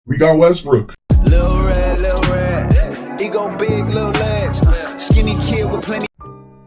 We got Westbrook. Lil red, ego big, little legs, skinny kid with plenty.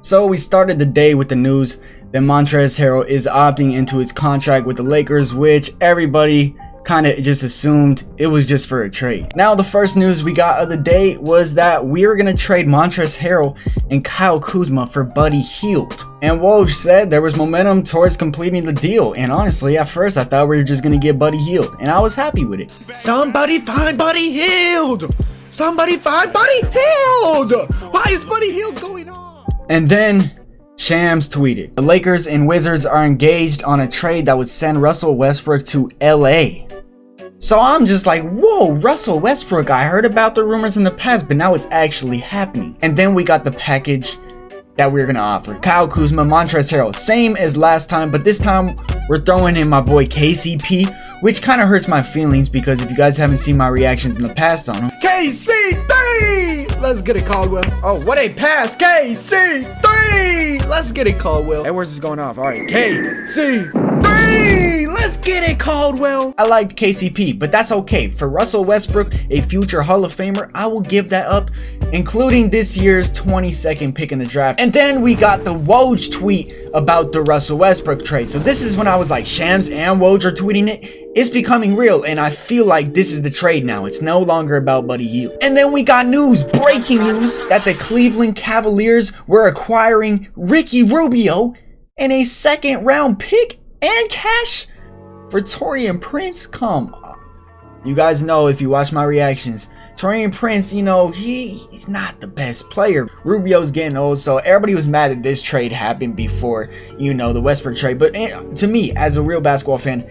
So we started the day with the news that Montrezl Harrell is opting into his contract with the Lakers, which everybody kind of just assumed it was just for a trade. Now the first news we got of the day was that we were going to trade Montrezl Harrell and Kyle Kuzma for Buddy Hield. And Woj said there was momentum towards completing the deal, and honestly at first I thought we were just going to get Buddy Hield, and I was happy with it. Somebody find Buddy Hield! Somebody find Buddy Hield! Why is Buddy Hield going on? And then Shams tweeted, the Lakers and Wizards are engaged on a trade that would send Russell Westbrook to LA. So I'm just like, whoa, Russell Westbrook, I heard about the rumors in the past, but now it's actually happening. And then we got the package that we're gonna offer. Kyle Kuzma, Montrezl Harrell, same as last time, but this time we're throwing in my boy KCP, which kind of hurts my feelings because if you guys haven't seen my reactions in the past on him. KCP! Let's get it, Caldwell. Oh, what a pass, KCP! Let's get it, Caldwell. Hey, where's this going off? All right, KCP! Let's get it, Caldwell. I liked KCP, but that's okay. For Russell Westbrook, a future Hall of Famer, I will give that up, including this year's 22nd pick in the draft. And then we got the Woj tweet about the Russell Westbrook trade. So this is when I was like, Shams and Woj are tweeting it. It's becoming real, and I feel like this is the trade now. It's no longer about Buddy Hield. And then we got news, breaking news, that the Cleveland Cavaliers were acquiring Ricky Rubio and a second-round pick and cash for Taurean Prince. Come on. You guys know if you watch my reactions, Taurean Prince, you know, he's not the best player. Rubio's getting old, so everybody was mad that this trade happened before, you know, the Westbrook trade. But to me, as a real basketball fan,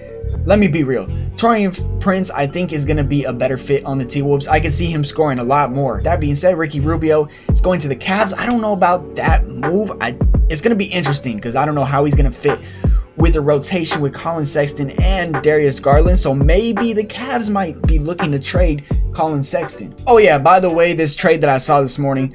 let me be real. Taurean Prince, I think, is going to be a better fit on the T-Wolves. I can see him scoring a lot more. That being said, Ricky Rubio is going to the Cavs. I don't know about that move. It's going to be interesting because I don't know how he's going to fit with the rotation with Colin Sexton and Darius Garland. So maybe the Cavs might be looking to trade Colin Sexton. Oh yeah, by the way, this trade that I saw this morning,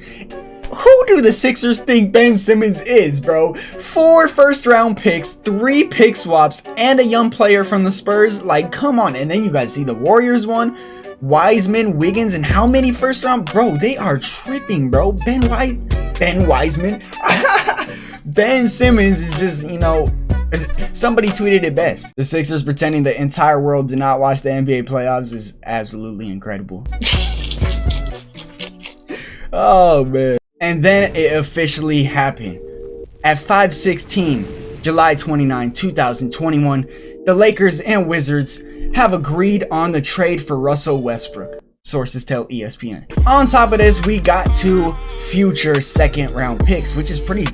who do the Sixers think Ben Simmons is, bro? 4 first-round picks, 3 pick swaps, and a young player from the Spurs. Like, come on. And then you guys see the Warriors one, Wiseman, Wiggins, and how many first-round? Bro, they are tripping, bro. Ben Wiseman. Ben Simmons is just, you know, somebody tweeted it best. The Sixers pretending the entire world did not watch the NBA playoffs is absolutely incredible. Oh, man. And then it officially happened. At 5:16, July 29, 2021, the Lakers and Wizards have agreed on the trade for Russell Westbrook. Sources tell ESPN. On top of this, we got 2 future second-round picks, which is pretty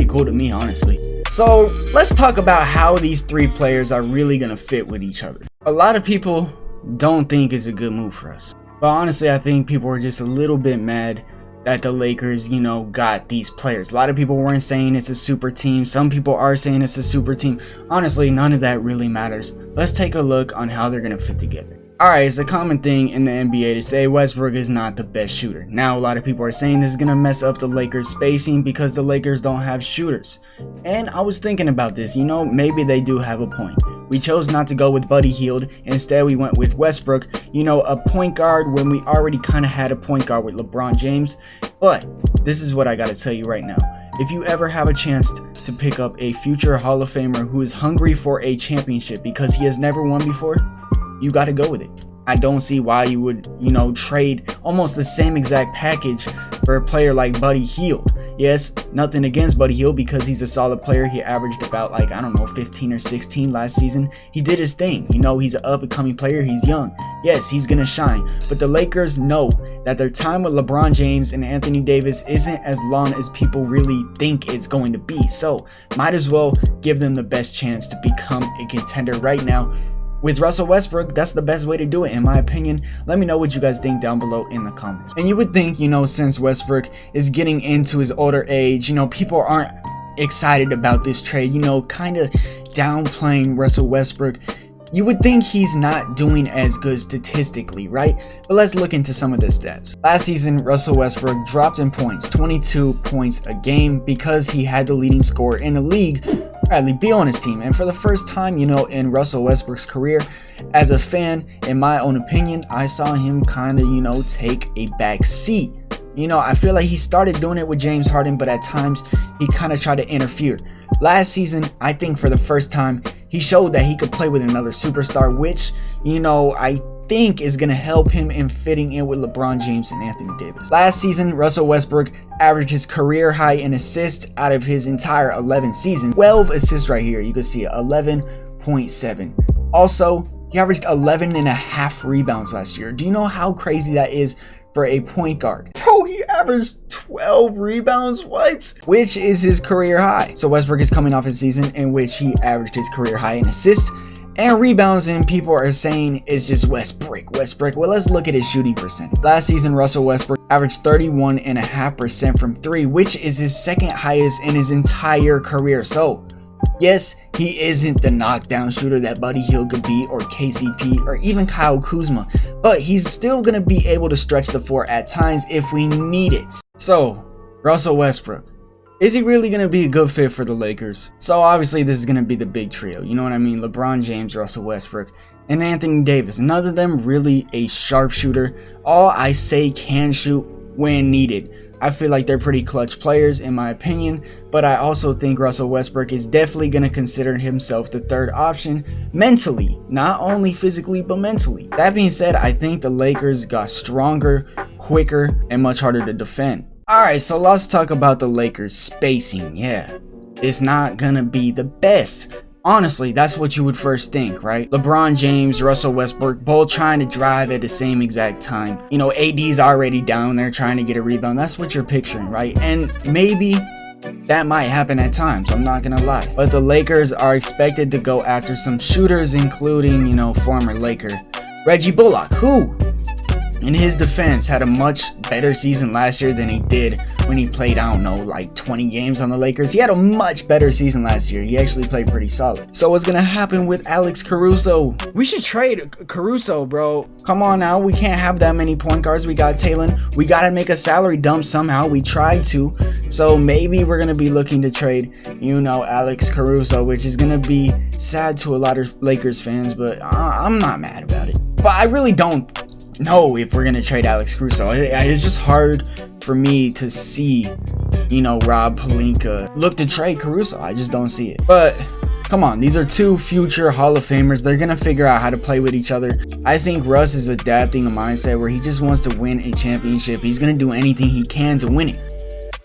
cool to me, honestly. So let's talk about how these 3 players are really going to fit with each other. A lot of people don't think it's a good move for us. But honestly, I think people are just a little bit mad that the Lakers, you know, got these players. A lot of people weren't saying it's a super team. Some people are saying it's a super team. Honestly, none of that really matters. Let's take a look on how they're going to fit together. Alright, it's a common thing in the NBA to say Westbrook is not the best shooter. Now, a lot of people are saying this is going to mess up the Lakers' spacing because the Lakers don't have shooters. And I was thinking about this, you know, maybe they do have a point. We chose not to go with Buddy Hield. Instead, we went with Westbrook, you know, a point guard when we already kind of had a point guard with LeBron James. But this is what I got to tell you right now. If you ever have a chance to pick up a future Hall of Famer who is hungry for a championship because he has never won before, you got to go with it. I don't see why you would, you know, trade almost the same exact package for a player like Buddy Hield. Yes, nothing against Buddy Hield because he's a solid player. He averaged about, like, I don't know, 15 or 16 last season. He did his thing. You know, he's an up-and-coming player. He's young. Yes, he's going to shine. But the Lakers know that their time with LeBron James and Anthony Davis isn't as long as people really think it's going to be. So, might as well give them the best chance to become a contender right now. With Russell Westbrook, that's the best way to do it, in my opinion. Let me know what you guys think down below in the comments. And you would think, you know, since Westbrook is getting into his older age, you know, people aren't excited about this trade, you know, kind of downplaying Russell Westbrook. You would think he's not doing as good statistically, right? But let's look into some of the stats. Last season, Russell Westbrook dropped in points, 22 points a game, because he had the leading scorer in the league Bradley Beal on his team. And for the first time, in Russell Westbrook's career, as a fan, in my own opinion, I saw him kind of, take a back seat. I feel like he started doing it with James Harden, but at times he kind of tried to interfere. Last season, I think for the first time, he showed that he could play with another superstar, which, I think is going to help him in fitting in with LeBron James and Anthony Davis. Last season, Russell Westbrook averaged his career high in assists out of his entire 11 seasons. 12 assists right here. You can see it, 11.7. Also, he averaged 11.5 rebounds last year. Do you know how crazy that is for a point guard? Bro, he averaged 12 rebounds, what? Which is his career high. So Westbrook is coming off a season in which he averaged his career high in assists and rebounds, and people are saying it's just Westbrook. Well, let's look at his shooting percentage. Last season, Russell Westbrook averaged 31.5% from 3, which is his second highest in his entire career. So, yes, he isn't the knockdown shooter that Buddy Hield could be, or KCP, or even Kyle Kuzma, but he's still going to be able to stretch the floor at times if we need it. So, Russell Westbrook, is he really going to be a good fit for the Lakers? So obviously this is going to be the big trio, you know what I mean? LeBron James, Russell Westbrook, and Anthony Davis. None of them really a sharpshooter. All I say can shoot when needed. I feel like they're pretty clutch players in my opinion, but I also think Russell Westbrook is definitely going to consider himself the third option mentally, not only physically, but mentally. That being said, I think the Lakers got stronger, quicker, and much harder to defend. Alright, so let's talk about the Lakers spacing. Yeah, it's not gonna be the best. Honestly, that's what you would first think, right? LeBron James, Russell Westbrook, both trying to drive at the same exact time. AD's already down there trying to get a rebound. That's what you're picturing, right? And maybe that might happen at times, I'm not gonna lie. But the Lakers are expected to go after some shooters, including, former Laker Reggie Bullock, who, in his defense, had a much better season last year than he did when he played, I don't know, like 20 games on the Lakers. He had a much better season last year. He actually played pretty solid. So what's gonna happen with Alex Caruso? We should trade Caruso, bro. Come on now, we can't have that many point guards. We got Taylor. We gotta make a salary dump somehow. We tried to. So maybe we're gonna be looking to trade, Alex Caruso, which is gonna be sad to a lot of Lakers fans, but I'm not mad about it. But I really don't know if we're gonna trade Alex Caruso. It's just hard for me to see, Rob Pelinka look to trade Caruso. I just don't see it. But come on, these are two future Hall of Famers. They're gonna figure out how to play with each other. I think Russ is adapting a mindset where he just wants to win a championship. He's gonna do anything he can to win it.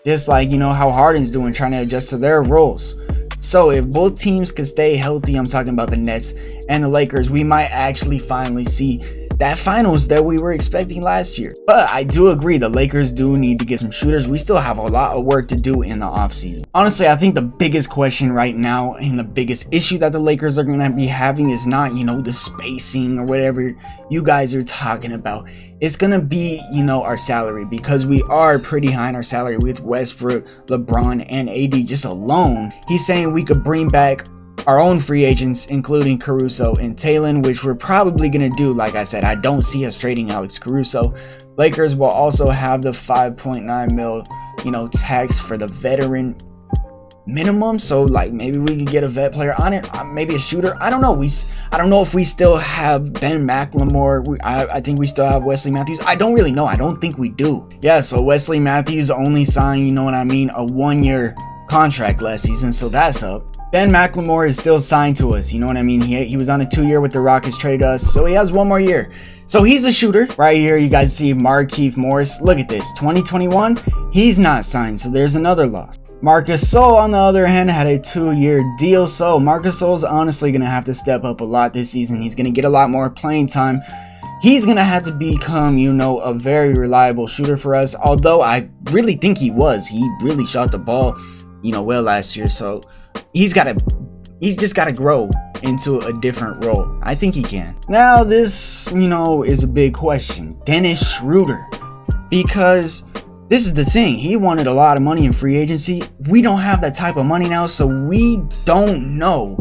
Just like, how Harden's doing, trying to adjust to their roles. So if both teams can stay healthy, I'm talking about the Nets and the Lakers, we might actually finally see that finals that we were expecting last year. But I do agree, the Lakers do need to get some shooters. We still have a lot of work to do in the offseason. Honestly, I think the biggest question right now and the biggest issue that the Lakers are going to be having is not, the spacing or whatever you guys are talking about. It's going to be, our salary, because we are pretty high in our salary with Westbrook, LeBron, and AD just alone. He's saying we could bring back our own free agents, including Caruso and Taylor, which we're probably going to do. Like I said, I don't see us trading Alex Caruso. Lakers will also have the 5.9 mil, tax for the veteran minimum. So like maybe we could get a vet player on it, maybe a shooter. I don't know. I don't know if we still have Ben McLemore. I think we still have Wesley Matthews. I don't really know. I don't think we do. Yeah, so Wesley Matthews only signed, a 1-year contract last season, so that's up. Ben McLemore is still signed to us, you know what I mean? He was on a 2-year with the Rockets, traded us, so he has 1 more year. So he's a shooter. Right here, you guys see Markieff Morris. Look at this, 2021, he's not signed, so there's another loss. Marc Gasol, on the other hand, had a 2-year deal, so Marc Gasol's honestly going to have to step up a lot this season. He's going to get a lot more playing time. He's going to have to become, a very reliable shooter for us, although I really think he was. He really shot the ball, well last year, so he's just got to grow into a different role. I think he can. Now this, is a big question. Dennis Schroeder. Because this is the thing. He wanted a lot of money in free agency. We don't have that type of money now, so we don't know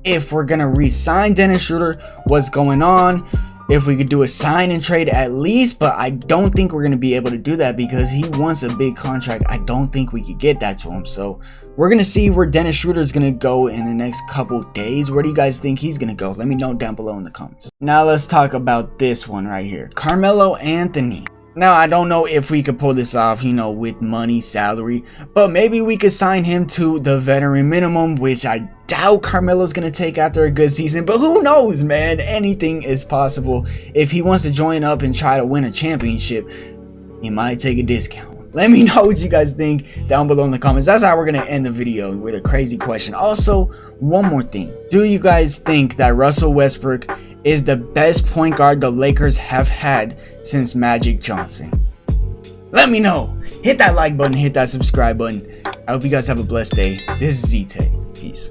if we're going to re-sign Dennis Schroeder, what's going on. if we could do a sign and trade at least, but I don't think we're going to be able to do that because he wants a big contract. I don't think we could get that to him. So we're going to see where Dennis Schroeder is going to go in the next couple days. Where do you guys think he's going to go? Let me know down below in the comments. Now let's talk about this one right here. Carmelo Anthony. Now, I don't know if we could pull this off, you know, with money, salary, but maybe we could sign him to the veteran minimum, which I doubt Carmelo's going to take after a good season, but who knows, man? Anything is possible. If he wants to join up and try to win a championship, he might take a discount. Let me know what you guys think down below in the comments. That's how we're going to end the video, with a crazy question. Also, one more thing. Do you guys think that Russell Westbrook is the best point guard the Lakers have had since Magic Johnson? Let me know. Hit that like button, hit that subscribe button. I hope you guys have a blessed day. This is ZTAY. Peace.